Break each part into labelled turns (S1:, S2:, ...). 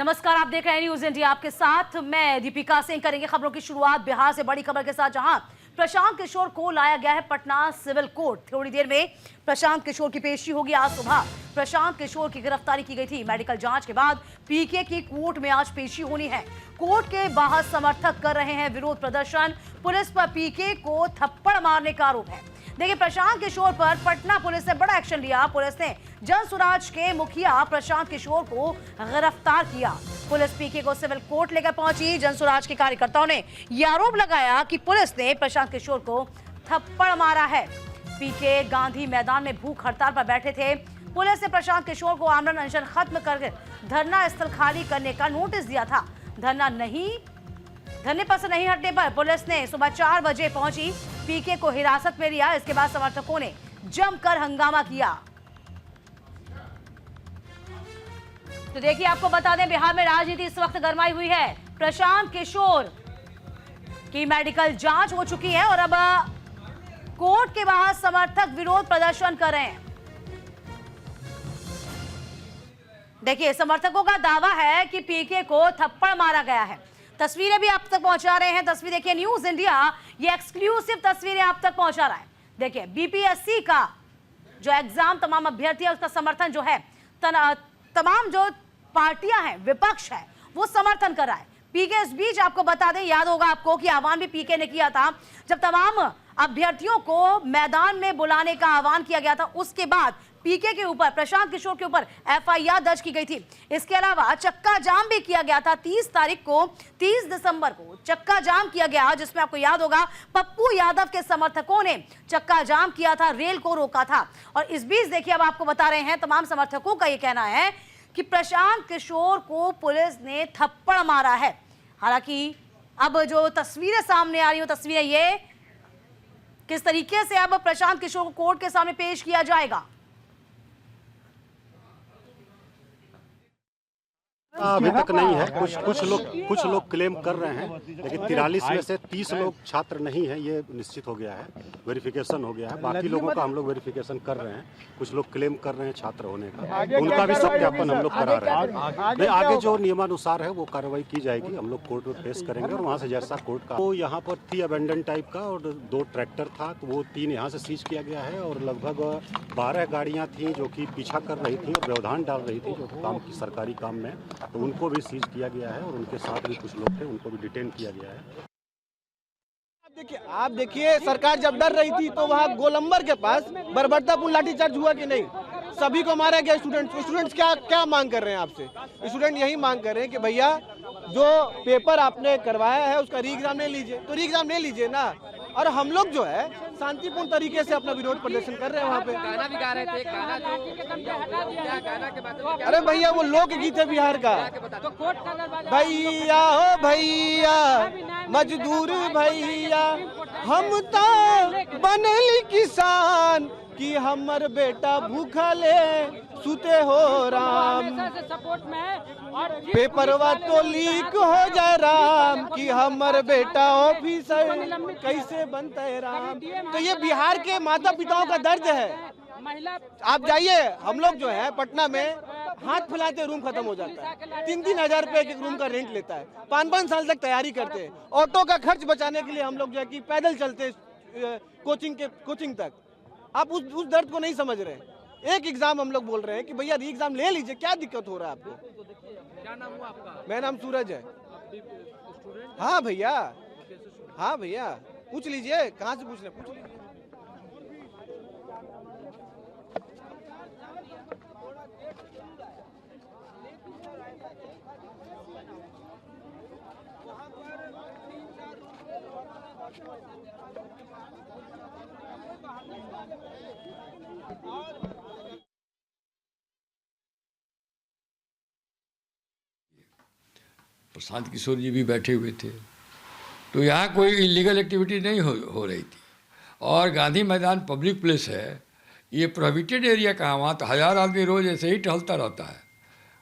S1: नमस्कार, आप देख रहे हैं न्यूज इंडिया। आपके साथ मैं दीपिका सिंह। करेंगे खबरों की शुरुआत बिहार से बड़ी खबर के साथ, जहां प्रशांत किशोर को लाया गया है पटना सिविल कोर्ट। थोड़ी देर में प्रशांत किशोर की पेशी होगी। आज सुबह प्रशांत किशोर की गिरफ्तारी की गई थी। मेडिकल जांच के बाद पीके की कोर्ट में आज पेशी होनी है। कोर्ट के बाहर समर्थक कर रहे हैं विरोध प्रदर्शन। पुलिस पर पीके को थप्पड़ मारने का आरोप है। देखिए, प्रशांत किशोर पर पटना पुलिस ने बड़ा एक्शन लिया। पुलिस ने जन सुराज के मुखिया प्रशांत किशोर को गिरफ्तार किया। पुलिस पीके को सिविल कोर्ट लेकर पहुंची। जन सुराज के कार्यकर्ताओं ने यह आरोप लगाया कि पुलिस ने प्रशांत किशोर को थप्पड़ मारा है। पीके गांधी मैदान में भूख हड़ताल पर बैठे थे। पुलिस ने प्रशांत किशोर को आमरण अनशन खत्म कर धरना स्थल खाली करने का नोटिस दिया था। धरने पर से नहीं हटने पर पुलिस ने सुबह 4 बजे पहुंची, पीके को हिरासत में लिया। इसके बाद समर्थकों ने जमकर हंगामा किया। तो देखिए, आपको बता दें, बिहार में राजनीति इस वक्त गरमाई हुई है। प्रशांत किशोर की मेडिकल जांच हो चुकी है और अब कोर्ट के बाहर समर्थक विरोध प्रदर्शन कर रहे हैं। देखिए, समर्थकों का दावा है कि पीके को थप्पड़ मारा गया है। तस्वीरें भी आप तक पहुंचा रहे हैं। तस्वीर देखिए, न्यूज इंडिया ये एक्सक्लूसिव तस्वीरें आप तक पहुंचा रहा है। देखिए, बीपीएससी का जो एग्जाम तमाम अभ्यर्थी है उसका समर्थन जो है, तमाम जो पार्टियां हैं, विपक्ष है, वो समर्थन कर रहा है। पीके इस बीच आपको बता दें, याद होगा आपको कि आह्वान भी पीके ने किया था जब तमाम अभ्यर्थियों को मैदान में बुलाने का आह्वान किया गया था। उसके बाद पीके के ऊपर, प्रशांत किशोर के ऊपर एफआईआर दर्ज की गई थी। इसके अलावा चक्का जाम भी किया गया था। 30 दिसंबर को चक्का जाम किया गया, जिसमें आपको याद होगा पप्पू यादव के समर्थकों ने चक्का जाम किया था, रेल को रोका था। और इस बीच देखिए, अब आपको बता रहे हैं, तमाम समर्थकों का यह कहना है कि प्रशांत किशोर को पुलिस ने थप्पड़ मारा है। हालांकि अब जो तस्वीरें सामने आ रही हो, तस्वीरें ये किस तरीके से अब प्रशांत किशोर को कोर्ट के सामने पेश किया जाएगा।
S2: अभी तक नहीं है। कुछ लोग क्लेम कर रहे हैं, लेकिन 43 में से 30 लोग छात्र नहीं है, ये निश्चित हो गया है, वेरिफिकेशन हो गया है। बाकी लोगों का हम लोग वेरिफिकेशन कर रहे हैं। कुछ लोग क्लेम कर रहे हैं छात्र होने का, उनका भी सत्यापन हम लोग करा रहे हैं। आगे जो नियमानुसार है वो कार्रवाई की जाएगी। हम लोग कोर्ट में पेश करेंगे और वहाँ से जैसा कोर्ट का। तो यहाँ पर थी अबेंडन टाइप का और 2 ट्रैक्टर था, तो वो 3 यहाँ से सीज किया गया है और लगभग 12 गाड़ियाँ थी जो कि पीछा कर रही थी और व्यवधान डाल रही थी जो काम की सरकारी काम में, तो उनको भी सीज किया गया है और उनके साथ भी कुछ लोग थे, उनको भी डिटेन किया गया है।
S3: आप देखिए, सरकार जब डर रही थी तो वहाँ गोलंबर के पास बर्बरतापूर्ण लाठीचार्ज हुआ कि नहीं? सभी को मारा गया। स्टूडेंट्स क्या मांग कर रहे हैं आपसे? स्टूडेंट यही मांग कर रहे हैं कि भैया जो पेपर आपने करवाया है उसका री एग्जाम ले लीजिए। तो री एग्जाम ले लीजिए ना। और हम लोग जो है शांतिपूर्ण तरीके से अपना विरोध प्रदर्शन कर रहे हैं। वहाँ पे
S4: गाना भी गा रहे थे, गाना के बाद
S3: अरे भैया, वो लोकगीत है बिहार का। भैया हो भैया, मजदूर भैया, हम तो बनली किसान कि हमर बेटा भूखा ले सुते हो राम। पेपरवा तो लीक हो जाए राम कि हमर बेटा ऑफिसर कैसे बनता है राम। तो ये बिहार के माता पिताओं का दर्द है। आप जाइए, हम लोग जो है पटना में हाथ फैलाते रूम खत्म हो जाता है। 3-3 हजार रुपए एक रूम का रेंट लेता है। 5-5 साल तक तैयारी करते हैं। ऑटो का खर्च बचाने के लिए हम लोग जो है कि पैदल चलते कोचिंग तक। आप उस दर्द को नहीं समझ रहे। एक एग्जाम हम लोग बोल रहे हैं कि भैया री एग्जाम ले लीजिए, क्या दिक्कत हो रहा है आपको?
S4: क्या नाम हुआ आपका?
S3: मेरा नाम सूरज है। हाँ भैया, हाँ भैया, पूछ लीजिए, कहाँ से पूछ रहे, पूछ लीजिए।
S5: प्रशांत किशोर जी भी बैठे हुए थे, तो यहाँ कोई इलीगल एक्टिविटी नहीं हो रही थी। और गांधी मैदान पब्लिक प्लेस है, ये प्रोहिबिटेड एरिया कहाँ? वहाँ तो 1000 आदमी रोज़ ऐसे ही टहलता रहता है,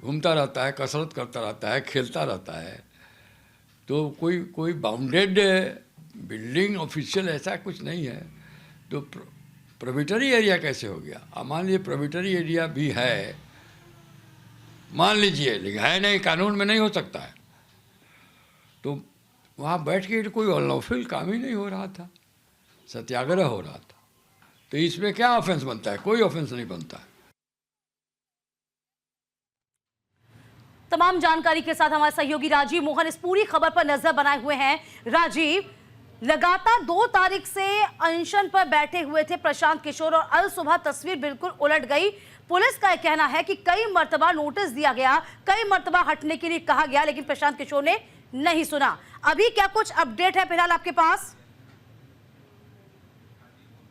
S5: घूमता रहता है, कसरत करता रहता है, खेलता रहता है। तो कोई बाउंडेड बिल्डिंग ऑफिशियल ऐसा कुछ नहीं है। तो प्रोहिबिटरी एरिया कैसे हो गया? मान लीजिए प्रोहिबिटरी एरिया भी है मान लीजिए, लेकिन है नहीं, कानून में नहीं हो सकता है। तो वहाँ बैठ के कोई अनलॉफुल काम ही नहीं हो रहा था, सत्याग्रह हो रहा था। तो इसमें क्या ऑफेंस बनता है? कोई ऑफेंस नहीं बनता है।
S1: तमाम जानकारी के साथ हमारे सहयोगी राजीव मोहन इस पूरी खबर पर नजर बनाए हुए हैं। राजीव, लगातार 2 तारीख से अनशन पर बैठे हुए थे प्रशांत किशोर और अल सुबह तस्वीर बिल्कुल उलट गई। पुलिस का कहना है कि कई मर्तबा नोटिस दिया गया, कई मर्तबा हटने के लिए कहा गया, लेकिन प्रशांत किशोर ने नहीं सुना। अभी क्या कुछ अपडेट है फिलहाल आपके पास?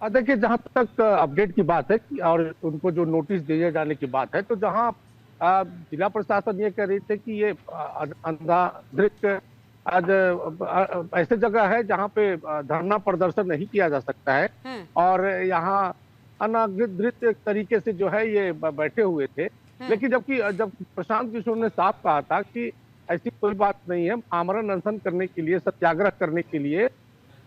S6: देखिए, जहां तक अपडेट की बात है और उनको जो नोटिस दिए जाने की बात है, तो जहां जिला प्रशासन ये कह रही थे कि ये अंधाधुंध आज ऐसे जगह है जहां पे धरना प्रदर्शन नहीं किया जा सकता है और यहाँ अनाधिकृत तरीके से जो है ये बैठे हुए थे। लेकिन जब प्रशांत किशोर ने साफ कहा था कि ऐसी कोई बात नहीं है, आमरण अनशन करने के लिए, सत्याग्रह करने के लिए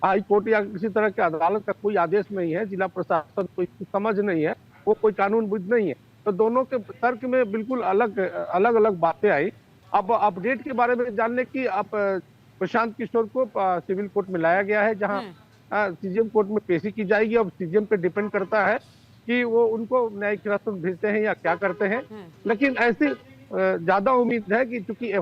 S6: हाई कोर्ट या किसी तरह के अदालत का कोई आदेश नहीं है, जिला प्रशासन को इसकी समझ नहीं है, वो कोई कानून बुझ नहीं है। तो दोनों के तर्क में बिल्कुल अलग अलग बातें आई। अब अपडेट के बारे में जानने की, अब प्रशांत किशोर को सिविल कोर्ट में लाया गया है, जहां सीजीएम कोर्ट में पेशी की जाएगी। अब सीजीएम पे डिपेंड करता है कि वो उनको न्यायिक हिरासत में भेजते हैं या क्या करते हैं। लेकिन ऐसी ज्यादा उम्मीद है कि चूंकि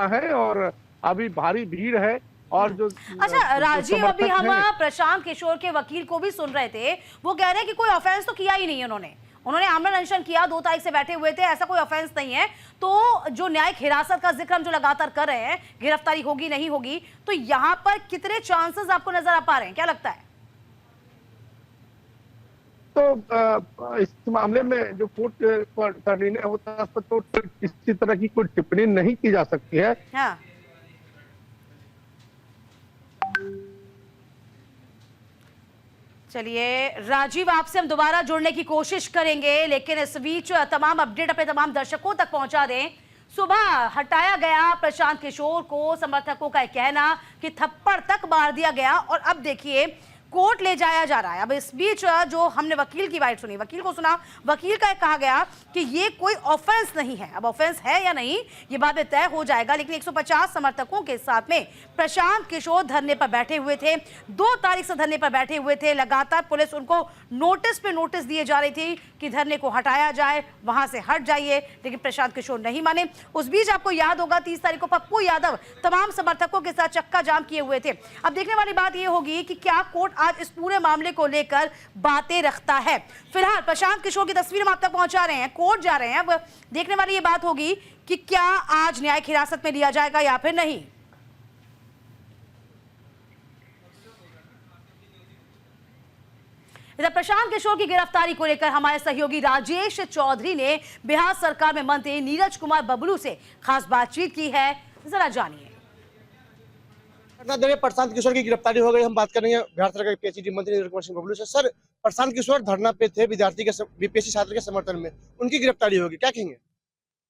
S6: है और अभी भारी भीड़ है और जो
S1: अच्छा राजीव, अभी हम
S6: है,
S1: प्रशांत किशोर के वकील को भी सुन रहे थे, वो कह रहे हैं कि कोई ऑफेंस तो किया ही नहीं है उन्होंने आमरण अनशन किया, 2 तारीख से बैठे हुए थे, ऐसा कोई ऑफेंस नहीं है। तो जो न्यायिक हिरासत का जिक्र हम जो लगातार कर रहे हैं, गिरफ्तारी होगी नहीं होगी, तो यहाँ पर कितने चांसेस आपको नजर आ पा रहे हैं, क्या लगता है?
S6: तो इस मामले में जो कोर्ट का निर्णय होता है, उस पर तो किसी तरह की कोई टिप्पणी नहीं की जा सकती है।
S1: हाँ। चलिए राजीव, आपसे हम दोबारा जुड़ने की कोशिश करेंगे, लेकिन इस बीच तमाम अपडेट अपने तमाम दर्शकों तक पहुंचा दें। सुबह हटाया गया प्रशांत किशोर को, समर्थकों का कहना कि थप्पड़ तक मार दिया गया और अब देखिए कोर्ट ले जाया जा रहा है। अब इस बीच जो हमने वकील की बात सुनी, वकील को सुना, वकील का कहा गया कि ये कोई ऑफेंस नहीं है। अब ऑफेंस है या नहीं ये बाद में तय हो जाएगा, लेकिन 150 समर्थकों के साथ में प्रशांत किशोर धरने पर बैठे हुए थे, 2 तारीख से धरने पर बैठे हुए थे। लगातार पुलिस उनको नोटिस पे नोटिस दिए जा रही थी कि धरने को हटाया जाए, वहां से हट जाइए, लेकिन प्रशांत किशोर नहीं माने। उस बीच आपको याद होगा 30 तारीख को पप्पू यादव तमाम समर्थकों के साथ चक्का जाम किए हुए थे। अब देखने वाली बात यह होगी कि क्या कोर्ट आज इस पूरे मामले को लेकर बातें रखता है। फिलहाल प्रशांत किशोर की तस्वीर हम आप तक पहुंचा रहे हैं, कोर्ट जा रहे हैं। अब देखने वाली ये बात होगी कि क्या आज न्यायिक हिरासत में लिया जाएगा या फिर नहीं। इधर प्रशांत किशोर की गिरफ्तारी को लेकर हमारे सहयोगी राजेश चौधरी ने बिहार सरकार में मंत्री नीरज कुमार बबलू से खास बातचीत की है, जरा जानिए।
S3: प्रशांत किशोर की गिरफ्तारी हो गई, हम बात करेंगे बिहार सरकार के पीएचडी मंत्री नीरज कुमार सिंह बबलू से। सर, प्रशांत किशोर धरना पे थे विद्यार्थी के बीपीएससी छात्र के समर्थन में, उनकी गिरफ्तारी होगी, क्या कहेंगे?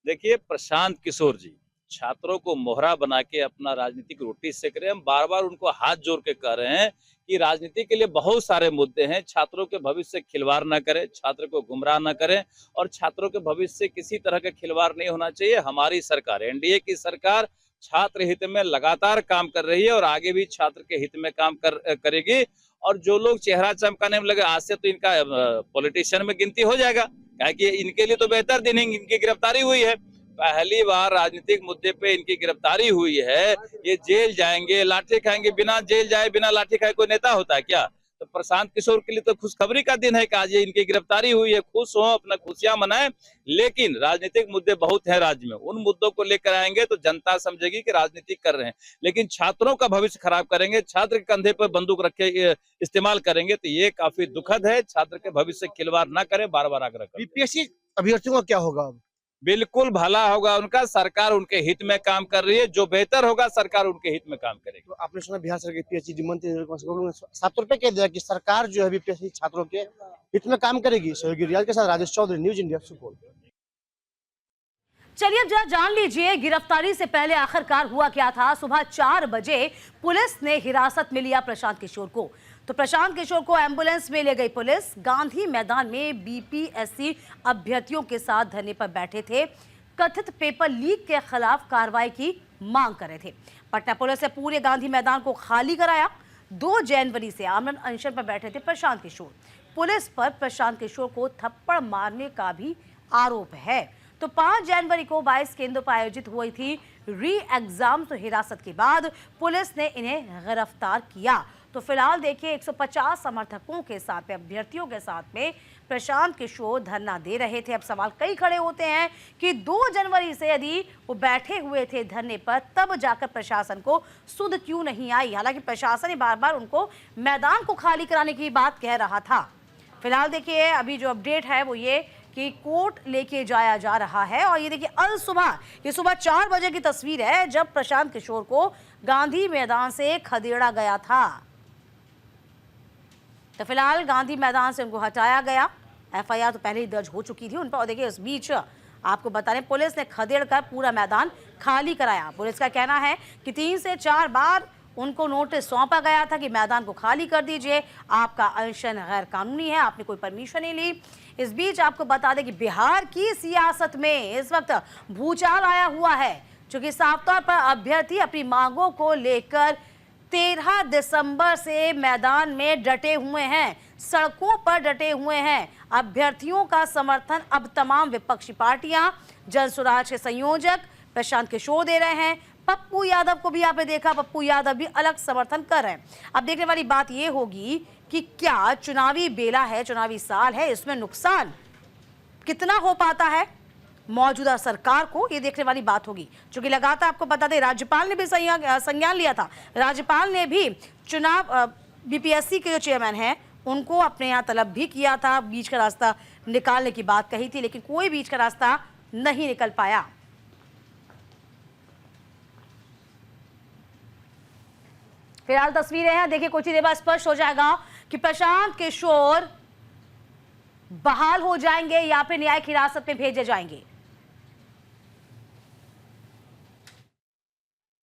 S7: देखिए, प्रशांत किशोर जी छात्रों को मोहरा बना के अपना राजनीतिक रोटी सेक रहे हैं। हम बार बार उनको हाथ जोड़ के कह रहे हैं कि राजनीति के लिए बहुत सारे मुद्दे हैं, छात्रों के भविष्य से खिलवाड़ न करें, छात्र को गुमराह न करें और छात्रों के भविष्य से किसी तरह का खिलवाड़ नहीं होना चाहिए। हमारी सरकार, एनडीए की सरकार छात्र हित में लगातार काम कर रही है और आगे भी छात्र के हित में काम करेगी। और जो लोग चेहरा चमकाने में लगे, आज से तो इनका पॉलिटिशियन में गिनती हो जाएगा, क्योंकि इनके लिए तो बेहतर दिन है, इनकी गिरफ्तारी हुई है। पहली बार राजनीतिक मुद्दे पे इनकी गिरफ्तारी हुई है। ये जेल जाएंगे, लाठी खाएंगे, बिना जेल जाए बिना लाठी खाए कोई नेता होता है क्या? तो प्रशांत किशोर के लिए तो खुशखबरी का दिन है कि आज ये इनकी गिरफ्तारी हुई है, खुश हो, अपना खुशियां मनाएं। लेकिन राजनीतिक मुद्दे बहुत हैं राज्य में, उन मुद्दों को लेकर आएंगे तो जनता समझेगी कि राजनीति कर रहे हैं। लेकिन छात्रों का भविष्य खराब करेंगे, छात्र के कंधे पर बंदूक रखे इस्तेमाल करेंगे, तो ये काफी दुखद है। छात्र के भविष्य से खिलवाड़ न करें, बार बार आग्रह करें।
S3: बीपीएससी अभ्यर्थियों का क्या होगा?
S7: बिल्कुल भला होगा उनका, सरकार उनके हित में काम कर रही है, जो बेहतर होगा सरकार उनके हित में काम करेगी।
S3: तो आपने सुना बिहार सरकार के पीएचडी मंत्री ने साफ तौर पे कह दिया कि सरकार जो है बीपीएससी छात्रों के हित में काम करेगी। सहयोगी रियाज के साथ राजेश चौधरी, न्यूज इंडिया, सुपौल।
S1: चलिए अब जरा जान लीजिए गिरफ्तारी से पहले आखिरकार हुआ क्या था। सुबह 4 बजे पुलिस ने हिरासत में लिया प्रशांत किशोर को। तो प्रशांत किशोर को एम्बुलेंस में ले गई पुलिस। गांधी मैदान में बीपीएससी अभ्यर्थियों के साथ धरने पर बैठे थे, कथित पेपर लीक के खिलाफ कार्रवाई की मांग कर रहे थे। पटना पुलिस ने पूरे गांधी मैदान को खाली कराया। 2 जनवरी से आमरण अनशन पर बैठे थे प्रशांत किशोर। पुलिस पर प्रशांत किशोर को थप्पड़ मारने का भी आरोप है। तो 5 जनवरी को 22 केंद्रों पर आयोजित हुई थी री एग्जाम। तो हिरासत के बाद पुलिस ने इन्हें गिरफ्तार किया। तो फिलहाल देखिए 150 समर्थकों के साथ में, अभ्यर्थियों के साथ में प्रशांत किशोर धरना दे रहे थे। अब सवाल कई खड़े होते हैं कि 2 जनवरी से यदि वो बैठे हुए थे धरने पर, तब जाकर प्रशासन को सुध क्यों नहीं आई। हालांकि प्रशासन ने बार बार उनको मैदान को खाली कराने की बात कह रहा था। फिलहाल देखिए अभी जो अपडेट है वो ये कि कोर्ट लेके जाया जा रहा है। और ये देखिए ये सुबह 4 बजे की तस्वीर है जब प्रशांत किशोर को गांधी मैदान से खदेड़ा गया था। तो फिलहाल गांधी मैदान से उनको हटाया गया। एफआईआर तो पहले ही दर्ज हो चुकी थी उन पर। और देखिए इस बीच आपको बता दें पुलिस ने खदेड़कर पूरा मैदान खाली कराया। पुलिस का कहना है कि 3 से 4 बार उनको नोटिस सौंपा गया था कि मैदान को खाली कर दीजिए, आपका अनशन गैर कानूनी है, आपने कोई परमिशन नहीं ली। इस बीच आपको बता दें कि बिहार की सियासत में इस वक्त भूचाल आया हुआ है, क्योंकि साफ तौर पर अभ्यर्थी अपनी मांगों को लेकर 13 दिसंबर से मैदान में डटे हुए हैं, सड़कों पर डटे हुए हैं। अभ्यर्थियों का समर्थन अब तमाम विपक्षी पार्टियां, जन स्वराज के संयोजक प्रशांत किशोर दे रहे हैं। पप्पू यादव को भी आपने देखा, पप्पू यादव भी अलग समर्थन कर रहे हैं। अब देखने वाली बात यह होगी कि क्या चुनावी बेला है, चुनावी साल है, इसमें नुकसान कितना हो पाता है मौजूदा सरकार को, ये देखने वाली बात होगी। क्योंकि लगातार आपको बता दें राज्यपाल ने भी संज्ञान लिया था। राज्यपाल ने भी चुनाव बीपीएससी के जो चेयरमैन हैं उनको अपने यहाँ तलब भी किया था, बीच का रास्ता निकालने की बात कही थी, लेकिन कोई बीच का रास्ता नहीं निकल पाया। फिलहाल तस्वीरें हैं, देखिए कुछ ही देर बाद स्पष्ट हो जाएगा कि प्रशांत किशोर बहाल हो जाएंगे या फिर न्यायिक हिरासत में भेजे जाएंगे।